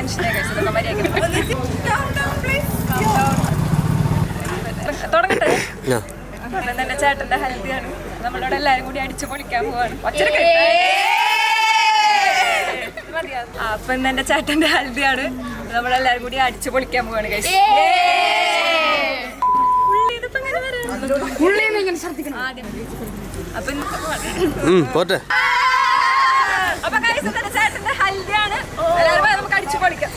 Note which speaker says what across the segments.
Speaker 1: ടെൻഷനെ കഴിച്ചതൊക്കെ മര്യാദ തുടങ്ങട്ടെ. എന്റെ ചേട്ടന്റെ ഹൽദിയാണ്. നമ്മളോട് എല്ലാരും കൂടി അടിച്ചു പൊളിക്കാൻ പോവാണ്. അപ്പൊ എന്റെ ചേട്ടന്റെ ഹൽദിയാണ്. നമ്മളെല്ലാരും കൂടി അടിച്ചു പൊളിക്കാൻ പോവാണ്. അപ്പൊ ചേട്ടന്റെ ഹൽദിയാണ്. എല്ലാവരും നമുക്ക് അടിച്ചു പൊളിക്കാം.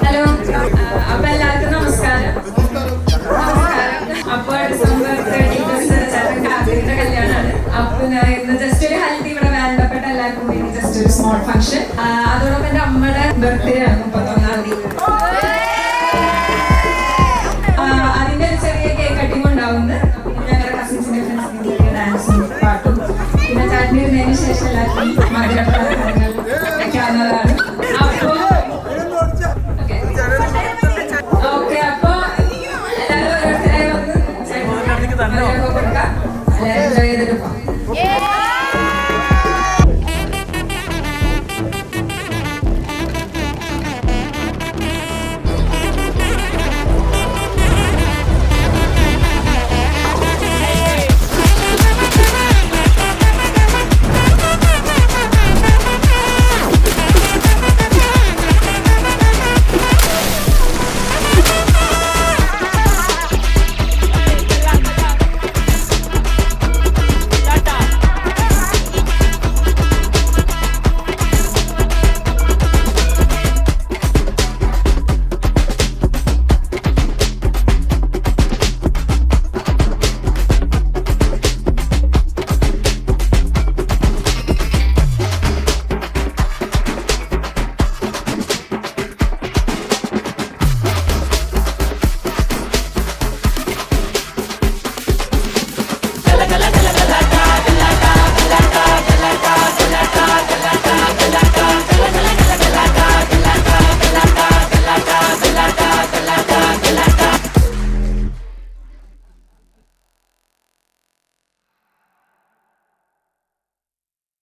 Speaker 1: ഹലോ, അപ്പൊ എല്ലാവർക്കും നമസ്കാരം. അപ്പൊ ഡിസംബർ 31 ചേട്ടൻ കാർത്തികിന്റെ കല്യാണമാണ്. അപ്പൊ ഇന്ന് ജസ്റ്റ് ഒരു ഹൽദി ഇവിടെ വേണ്ടപ്പെട്ട എല്ലാവർക്കും വേണ്ടി ജസ്റ്റ് ഒരു സ്മോൾ ഫംഗ്ഷൻ. അതോടൊപ്പം എന്റെ അമ്മയുടെ ബർത്ത്ഡേ ആണ് 31-ാം തീയതി. അതിന്റെ ഒരു ചെറിയ കേക്ക് കട്ടിങ് ഉണ്ടാവുന്നത്. ഞങ്ങളുടെ കസിൻസിന്റെ ഫ്രണ്ട്സിന്റെ ഡാൻസും പാട്ടും പിന്നെ ചാട്ടിന് ഇരുന്നതിന് ശേഷം എല്ലാവർക്കും മധുരം